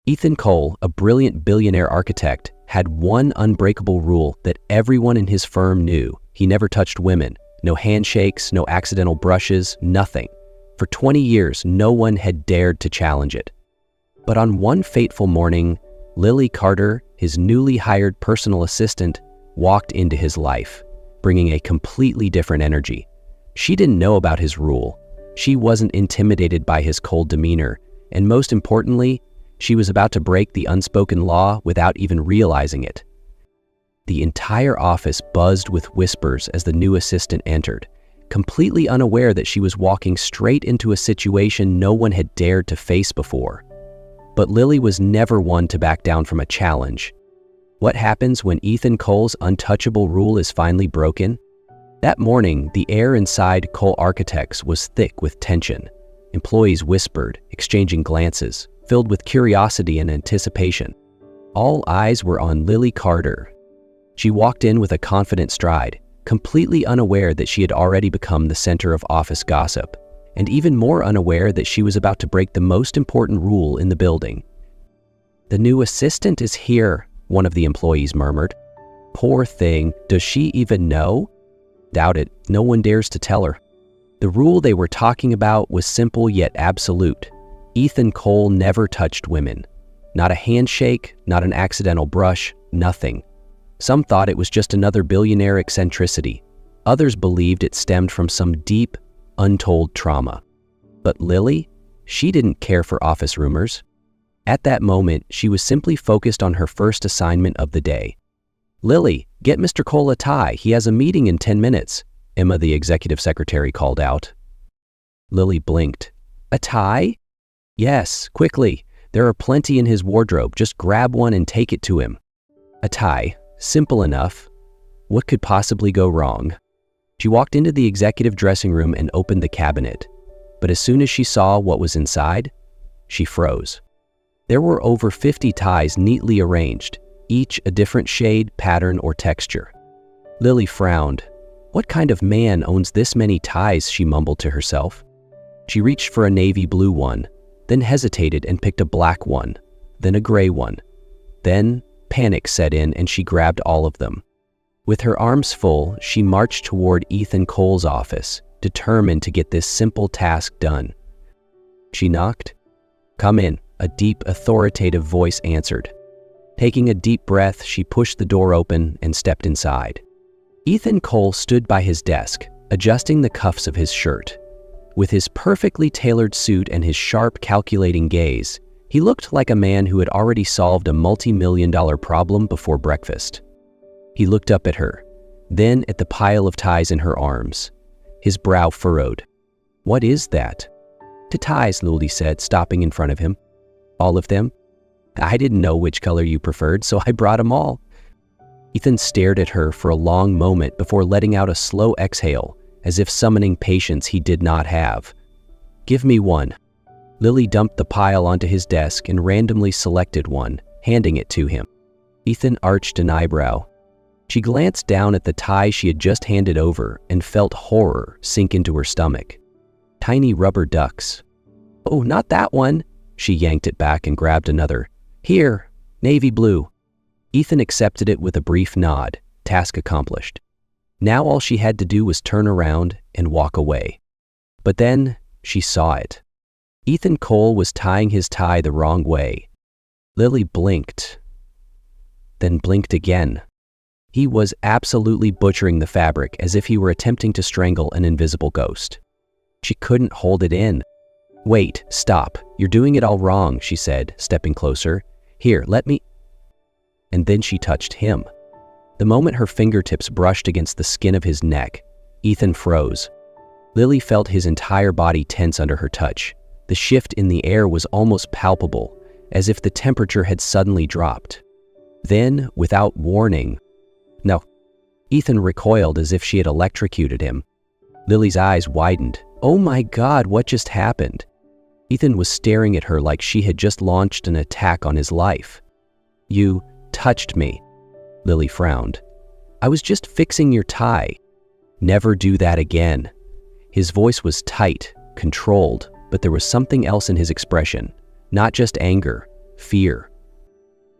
Ethan Cole, a brilliant billionaire architect, had one unbreakable rule that everyone in his firm knew. He never touched women. No handshakes, no accidental brushes, nothing. For 20 years, no one had dared to challenge it. But on one fateful morning, Lily Carter, his newly hired personal assistant, walked into his life, bringing a completely different energy. She didn't know about his rule. She wasn't intimidated by his cold demeanor, and most importantly, she was about to break the unspoken law without even realizing it. The entire office buzzed with whispers as the new assistant entered, completely unaware that she was walking straight into a situation no one had dared to face before. But Lily was never one to back down from a challenge. What happens when Ethan Cole's untouchable rule is finally broken? That morning, the air inside Cole Architects was thick with tension. Employees whispered, exchanging glances, filled with curiosity and anticipation. All eyes were on Lily Carter. She walked in with a confident stride, completely unaware that she had already become the center of office gossip, and even more unaware that she was about to break the most important rule in the building. "The new assistant is here," one of the employees murmured. "Poor thing, does she even know?" "Doubt it, no one dares to tell her." The rule they were talking about was simple yet absolute. Ethan Cole never touched women. Not a handshake, not an accidental brush, nothing. Some thought it was just another billionaire eccentricity. Others believed it stemmed from some deep, untold trauma. But Lily, she didn't care for office rumors. At that moment, she was simply focused on her first assignment of the day. "Lily, get Mr. Cole a tie. He has a meeting in 10 minutes, Emma, the executive secretary, called out. Lily blinked. "A tie?" "Yes, quickly. There are plenty in his wardrobe. Just grab one and take it to him." A tie. Simple enough. What could possibly go wrong? She walked into the executive dressing room and opened the cabinet. But as soon as she saw what was inside, she froze. There were over 50 ties neatly arranged, each a different shade, pattern, or texture. Lily frowned. What kind of man owns this many ties, she mumbled to herself. She reached for a navy blue one, then hesitated and picked a black one, then a gray one. Then panic set in and she grabbed all of them. With her arms full, she marched toward Ethan Cole's office, determined to get this simple task done. She knocked. "Come in," a deep, authoritative voice answered. Taking a deep breath, she pushed the door open and stepped inside. Ethan Cole stood by his desk, adjusting the cuffs of his shirt. With his perfectly tailored suit and his sharp, calculating gaze, he looked like a man who had already solved a multi-million-dollar problem before breakfast. He looked up at her, then at the pile of ties in her arms. His brow furrowed. "What is that?" "To ties," Lily said, stopping in front of him. "All of them?" "I didn't know which color you preferred, so I brought them all." Ethan stared at her for a long moment before letting out a slow exhale, as if summoning patience he did not have. "Give me one." Lily dumped the pile onto his desk and randomly selected one, handing it to him. Ethan arched an eyebrow. She glanced down at the tie she had just handed over and felt horror sink into her stomach. Tiny rubber ducks. "Oh, not that one." She yanked it back and grabbed another. "Here, navy blue." Ethan accepted it with a brief nod, task accomplished. Now all she had to do was turn around and walk away. But then she saw it. Ethan Cole was tying his tie the wrong way. Lily blinked, then blinked again. He was absolutely butchering the fabric as if he were attempting to strangle an invisible ghost. She couldn't hold it in. "Wait, stop. You're doing it all wrong," she said, stepping closer. "Here, let me..." And then she touched him. The moment her fingertips brushed against the skin of his neck, Ethan froze. Lily felt his entire body tense under her touch. The shift in the air was almost palpable, as if the temperature had suddenly dropped. Then, without warning... No. Ethan recoiled as if she had electrocuted him. Lily's eyes widened. Oh my God, what just happened? Ethan was staring at her like she had just launched an attack on his life. "You touched me." Lily frowned. "I was just fixing your tie." "Never do that again." His voice was tight, controlled, but there was something else in his expression. Not just anger, fear.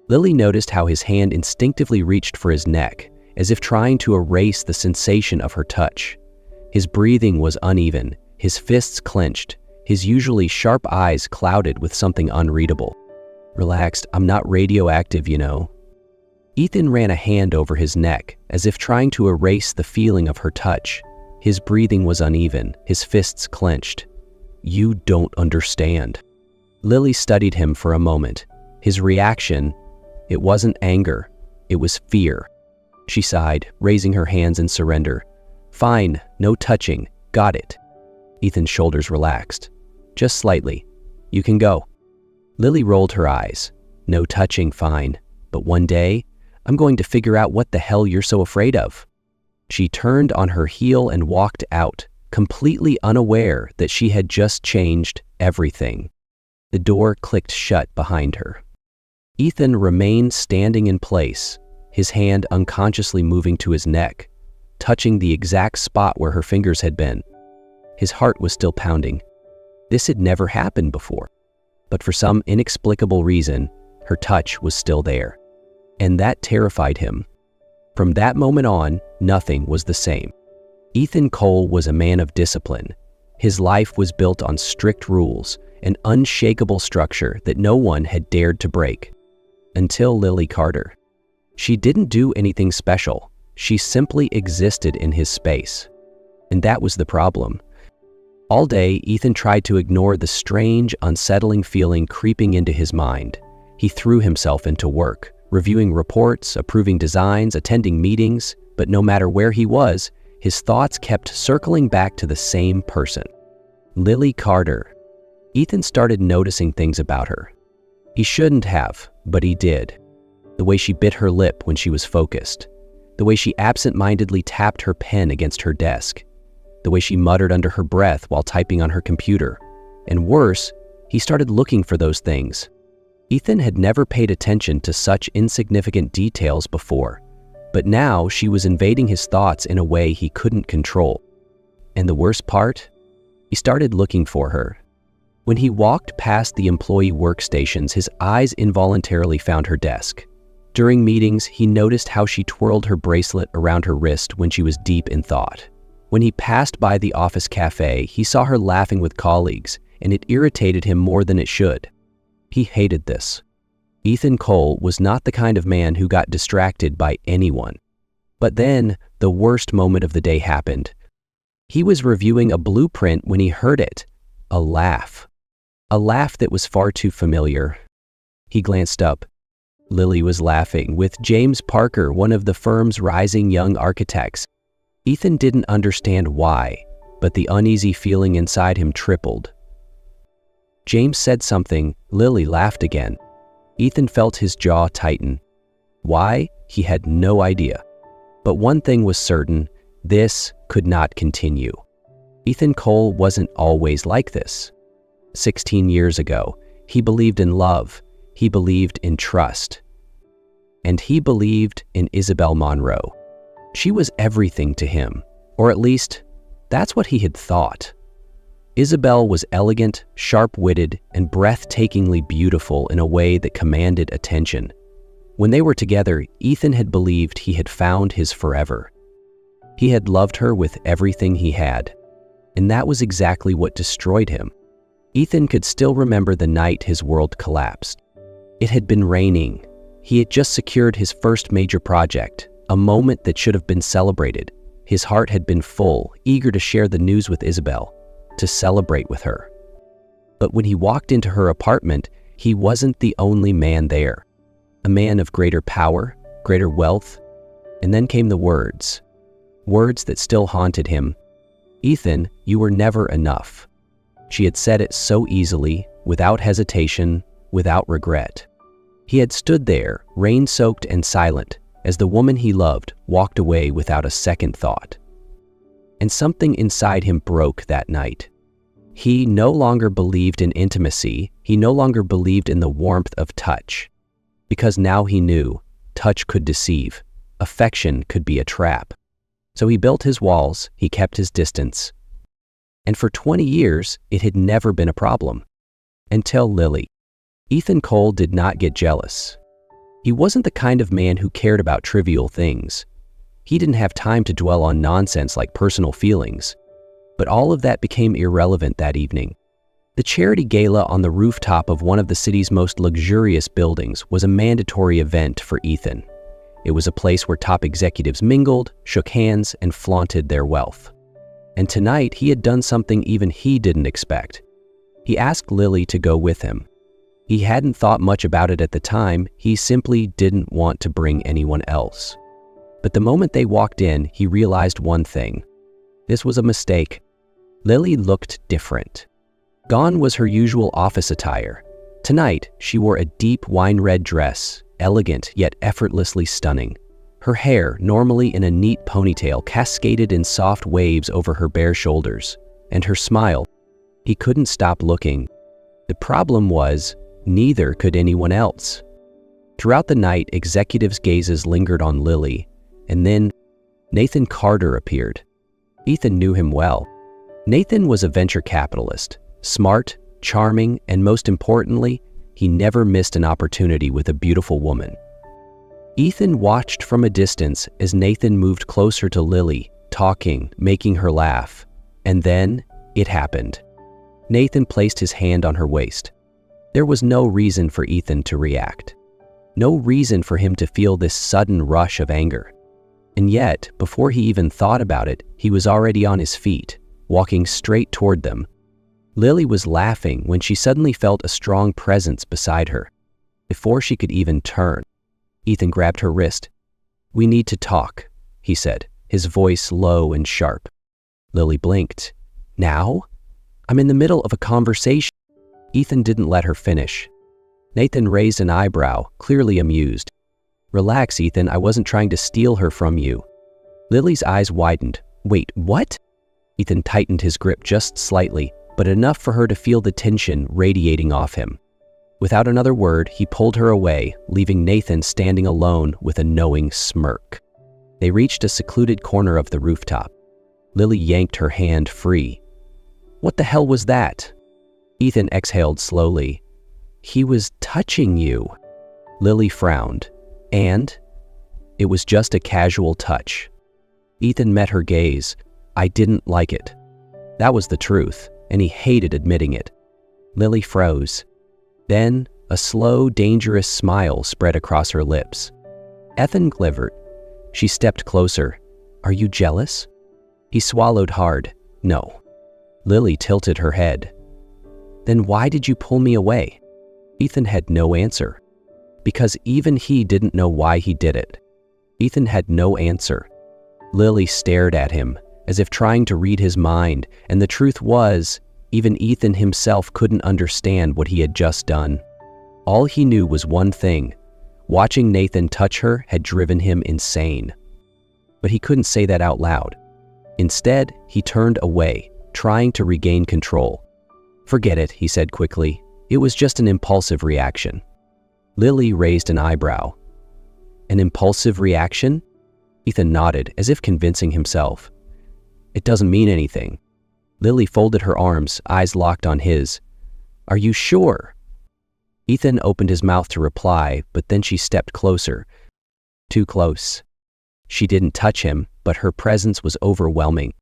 Lily noticed how his hand instinctively reached for his neck, as if trying to erase the sensation of her touch. His breathing was uneven, his fists clenched, his usually sharp eyes clouded with something unreadable. "Relaxed, I'm not radioactive, you know." Ethan ran a hand over his neck, as if trying to erase the feeling of her touch. His breathing was uneven, his fists clenched. "You don't understand." Lily studied him for a moment. His reaction, it wasn't anger, it was fear. She sighed, raising her hands in surrender. "Fine, no touching, got it." Ethan's shoulders relaxed. "Just slightly. You can go." Lily rolled her eyes. "No touching, fine. But one day, I'm going to figure out what the hell you're so afraid of." She turned on her heel and walked out, completely unaware that she had just changed everything. The door clicked shut behind her. Ethan remained standing in place, his hand unconsciously moving to his neck, touching the exact spot where her fingers had been. His heart was still pounding. This had never happened before, but for some inexplicable reason, her touch was still there. And that terrified him. From that moment on, nothing was the same. Ethan Cole was a man of discipline. His life was built on strict rules, an unshakable structure that no one had dared to break. Until Lily Carter. She didn't do anything special. She simply existed in his space. And that was the problem. All day, Ethan tried to ignore the strange, unsettling feeling creeping into his mind. He threw himself into work, reviewing reports, approving designs, attending meetings, but no matter where he was, his thoughts kept circling back to the same person. Lily Carter. Ethan started noticing things about her. He shouldn't have, but he did. The way she bit her lip when she was focused. The way she absent-mindedly tapped her pen against her desk. The way she muttered under her breath while typing on her computer. And worse, he started looking for those things. Ethan had never paid attention to such insignificant details before, but now she was invading his thoughts in a way he couldn't control. And the worst part? He started looking for her. When he walked past the employee workstations, his eyes involuntarily found her desk. During meetings, he noticed how she twirled her bracelet around her wrist when she was deep in thought. When he passed by the office cafe, he saw her laughing with colleagues, and it irritated him more than it should. He hated this. Ethan Cole was not the kind of man who got distracted by anyone. But then, the worst moment of the day happened. He was reviewing a blueprint when he heard it. A laugh. A laugh that was far too familiar. He glanced up. Lily was laughing with James Parker, one of the firm's rising young architects. Ethan didn't understand why, but the uneasy feeling inside him tripled. James said something, Lily laughed again. Ethan felt his jaw tighten. Why? He had no idea. But one thing was certain, this could not continue. Ethan Cole wasn't always like this. 16 years ago, he believed in love, he believed in trust. And he believed in Isabel Monroe. She was everything to him, or at least, that's what he had thought. Isabel was elegant, sharp-witted, and breathtakingly beautiful in a way that commanded attention. When they were together, Ethan had believed he had found his forever. He had loved her with everything he had, and that was exactly what destroyed him. Ethan could still remember the night his world collapsed. It had been raining. He had just secured his first major project, a moment that should have been celebrated. His heart had been full, eager to share the news with Isabel, to celebrate with her. But when he walked into her apartment, he wasn't the only man there. A man of greater power, greater wealth, and then came the words. Words that still haunted him. Ethan, you were never enough. She had said it so easily, without hesitation, without regret. He had stood there, rain-soaked and silent, as the woman he loved walked away without a second thought. And something inside him broke that night. He no longer believed in intimacy, he no longer believed in the warmth of touch. Because now he knew, touch could deceive, affection could be a trap. So he built his walls, he kept his distance. And for 20 years, it had never been a problem. Until Lily. Ethan Cole did not get jealous. He wasn't the kind of man who cared about trivial things. He didn't have time to dwell on nonsense like personal feelings. But all of that became irrelevant that evening. The charity gala on the rooftop of one of the city's most luxurious buildings was a mandatory event for Ethan. It was a place where top executives mingled, shook hands, and flaunted their wealth. And tonight, he had done something even he didn't expect. He asked Lily to go with him. He hadn't thought much about it at the time, he simply didn't want to bring anyone else. But the moment they walked in, he realized one thing. This was a mistake. Lily looked different. Gone was her usual office attire. Tonight, she wore a deep wine-red dress, elegant yet effortlessly stunning. Her hair, normally in a neat ponytail, cascaded in soft waves over her bare shoulders. And her smile, he couldn't stop looking. The problem was, neither could anyone else. Throughout the night, executives' gazes lingered on Lily, and then Nathan Carter appeared. Ethan knew him well. Nathan was a venture capitalist, smart, charming, and most importantly, he never missed an opportunity with a beautiful woman. Ethan watched from a distance as Nathan moved closer to Lily, talking, making her laugh. And then, it happened. Nathan placed his hand on her waist. There was no reason for Ethan to react. No reason for him to feel this sudden rush of anger. And yet, before he even thought about it, he was already on his feet, walking straight toward them. Lily was laughing when she suddenly felt a strong presence beside her. Before she could even turn, Ethan grabbed her wrist. "We need to talk," he said, his voice low and sharp. Lily blinked. "Now? I'm in the middle of a conversation." Ethan didn't let her finish. Nathan raised an eyebrow, clearly amused. "Relax, Ethan, I wasn't trying to steal her from you." Lily's eyes widened. "Wait, what?" Ethan tightened his grip just slightly, but enough for her to feel the tension radiating off him. Without another word, he pulled her away, leaving Nathan standing alone with a knowing smirk. They reached a secluded corner of the rooftop. Lily yanked her hand free. "What the hell was that?" Ethan exhaled slowly. "He was touching you." Lily frowned. "And?" "It was just a casual touch." Ethan met her gaze. "I didn't like it." That was the truth, and he hated admitting it. Lily froze. Then, a slow, dangerous smile spread across her lips. Ethan glivered. She stepped closer. "Are you jealous?" He swallowed hard. "No." Lily tilted her head. "Then why did you pull me away?" Ethan had no answer. Because even he didn't know why he did it. Ethan had no answer. Lily stared at him, as if trying to read his mind, and the truth was, even Ethan himself couldn't understand what he had just done. All he knew was one thing. Watching Nathan touch her had driven him insane. But he couldn't say that out loud. Instead, he turned away, trying to regain control. "Forget it," he said quickly. "It was just an impulsive reaction." Lily raised an eyebrow. "An impulsive reaction?" Ethan nodded, as if convincing himself. "It doesn't mean anything." Lily folded her arms, eyes locked on his. "Are you sure?" Ethan opened his mouth to reply, but then she stepped closer. Too close. She didn't touch him, but her presence was overwhelming.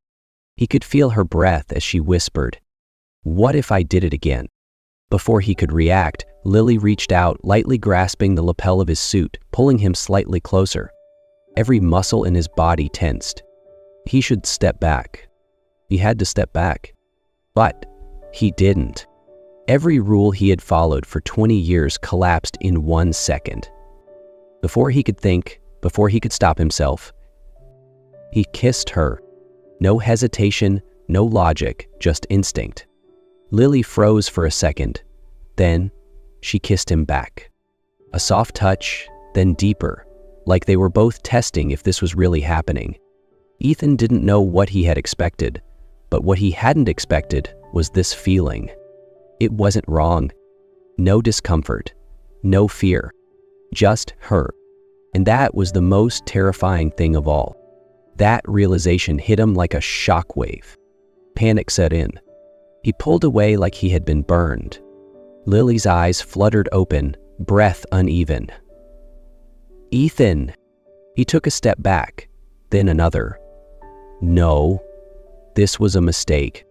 He could feel her breath as she whispered, "What if I did it again?" Before he could react, Lily reached out, lightly grasping the lapel of his suit, pulling him slightly closer. Every muscle in his body tensed. He should step back. He had to step back. But he didn't. Every rule he had followed for 20 years collapsed in 1 second. Before he could think, before he could stop himself, he kissed her. No hesitation, no logic, just instinct. Lily froze for a second. Then, she kissed him back. A soft touch, then deeper, like they were both testing if this was really happening. Ethan didn't know what he had expected, but what he hadn't expected was this feeling. It wasn't wrong. No discomfort, no fear, just her. And that was the most terrifying thing of all. That realization hit him like a shockwave. Panic set in. He pulled away like he had been burned. Lily's eyes fluttered open, breath uneven. "Ethan!" He took a step back, then another. "No, this was a mistake."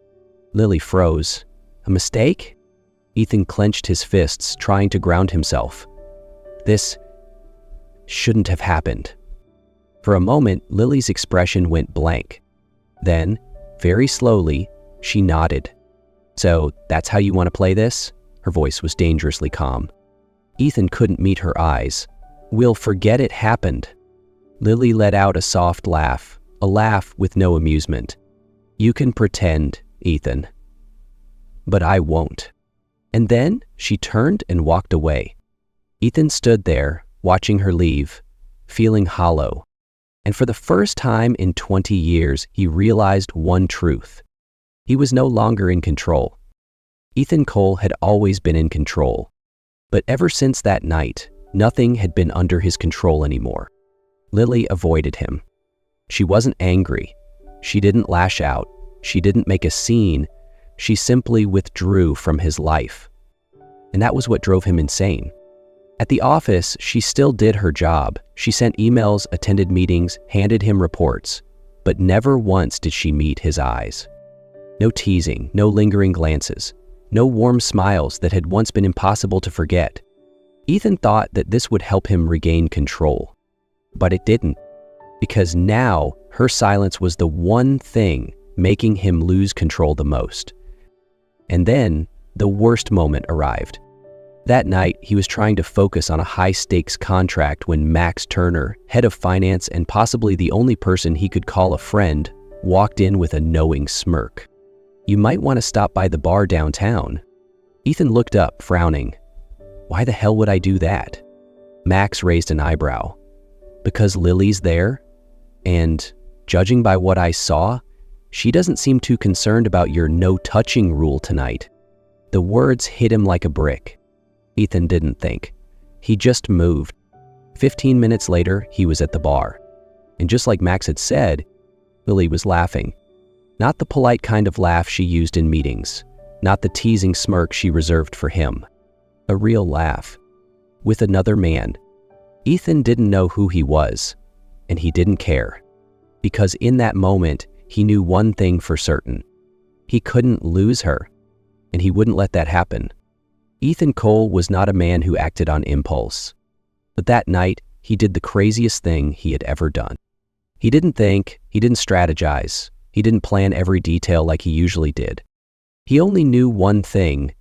Lily froze. "A mistake?" Ethan clenched his fists, trying to ground himself. "This shouldn't have happened." For a moment, Lily's expression went blank. Then, very slowly, she nodded. "So, that's how you want to play this?" Her voice was dangerously calm. Ethan couldn't meet her eyes. "We'll forget it happened." Lily let out a soft laugh, a laugh with no amusement. "You can pretend, Ethan. But I won't." And then she turned and walked away. Ethan stood there, watching her leave, feeling hollow. And for the first time in 20 years, he realized one truth. He was no longer in control. Ethan Cole had always been in control. But ever since that night, nothing had been under his control anymore. Lily avoided him. She wasn't angry. She didn't lash out. She didn't make a scene. She simply withdrew from his life. And that was what drove him insane. At the office, she still did her job. She sent emails, attended meetings, handed him reports. But never once did she meet his eyes. No teasing, no lingering glances, no warm smiles that had once been impossible to forget. Ethan thought that this would help him regain control. But it didn't, because now her silence was the one thing making him lose control the most. And then the worst moment arrived. That night, he was trying to focus on a high-stakes contract when Max Turner, head of finance and possibly the only person he could call a friend, walked in with a knowing smirk. "You might want to stop by the bar downtown." Ethan looked up, frowning. "Why the hell would I do that?" Max raised an eyebrow. "Because Lily's there? And, judging by what I saw, she doesn't seem too concerned about your no-touching rule tonight." The words hit him like a brick. Ethan didn't think. He just moved. 15 minutes later, he was at the bar. And just like Max had said, Lily was laughing. Not the polite kind of laugh she used in meetings. Not the teasing smirk she reserved for him. A real laugh. With another man. Ethan didn't know who he was. And he didn't care. Because in that moment, he knew one thing for certain. He couldn't lose her. And he wouldn't let that happen. Ethan Cole was not a man who acted on impulse. But that night, he did the craziest thing he had ever done. He didn't think, he didn't strategize, he didn't plan every detail like he usually did. He only knew one thing: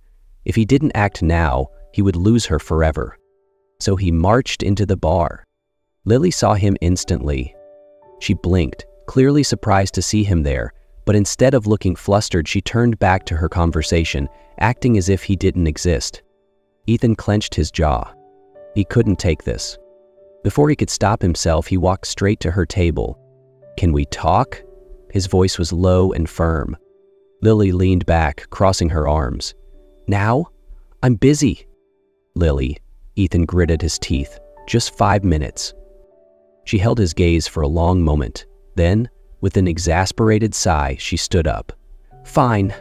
if he didn't act now, he would lose her forever. So he marched into the bar. Lily saw him instantly. She blinked, clearly surprised to see him there, but instead of looking flustered, she turned back to her conversation, acting as if he didn't exist. Ethan clenched his jaw. He couldn't take this. Before he could stop himself, he walked straight to her table. "Can we talk?" His voice was low and firm. Lily leaned back, crossing her arms. "Now? I'm busy." "Lily," Ethan gritted his teeth, "just 5 minutes." She held his gaze for a long moment. Then, with an exasperated sigh, she stood up. "Fine."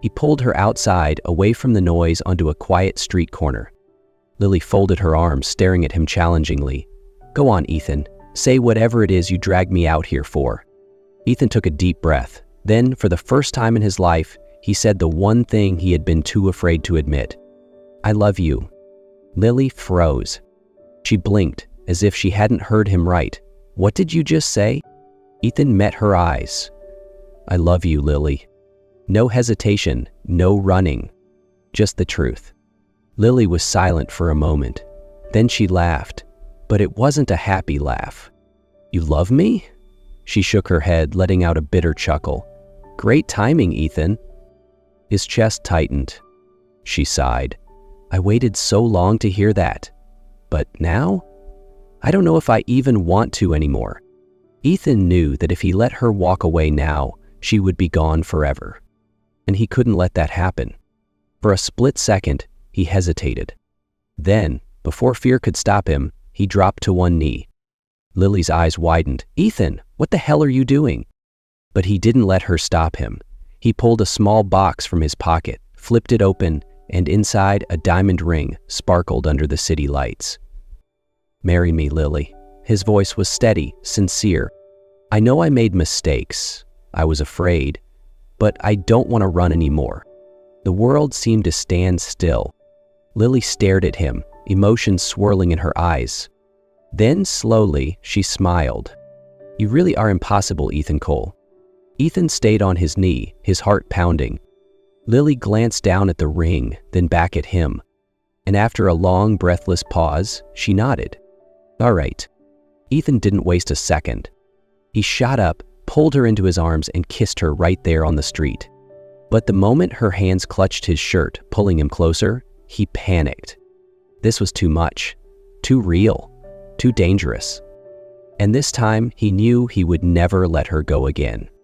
He pulled her outside, away from the noise, onto a quiet street corner. Lily folded her arms, staring at him challengingly. "Go on, Ethan. Say whatever it is you dragged me out here for." Ethan took a deep breath. Then, for the first time in his life, he said the one thing he had been too afraid to admit. "I love you." Lily froze. She blinked, as if she hadn't heard him right. "What did you just say?" Ethan met her eyes. "I love you, Lily." No hesitation, no running, just the truth. Lily was silent for a moment. Then she laughed, but it wasn't a happy laugh. "You love me?" She shook her head, letting out a bitter chuckle. "Great timing, Ethan." His chest tightened. She sighed. "I waited so long to hear that. But now? I don't know if I even want to anymore." Ethan knew that if he let her walk away now, she would be gone forever. And he couldn't let that happen. For a split second, he hesitated. Then, before fear could stop him, he dropped to one knee. Lily's eyes widened. "Ethan, what the hell are you doing?" But he didn't let her stop him. He pulled a small box from his pocket, flipped it open, and inside a diamond ring sparkled under the city lights. "Marry me, Lily." His voice was steady, sincere. "I know I made mistakes. I was afraid, but I don't want to run anymore." The world seemed to stand still. Lily stared at him, emotions swirling in her eyes. Then slowly, she smiled. "You really are impossible, Ethan Cole." Ethan stayed on his knee, his heart pounding. Lily glanced down at the ring, then back at him. And after a long, breathless pause, she nodded. "All right." Ethan didn't waste a second. He shot up, pulled her into his arms, and kissed her right there on the street. But the moment her hands clutched his shirt, pulling him closer, he panicked. This was too much, too real, too dangerous. And this time, he knew he would never let her go again.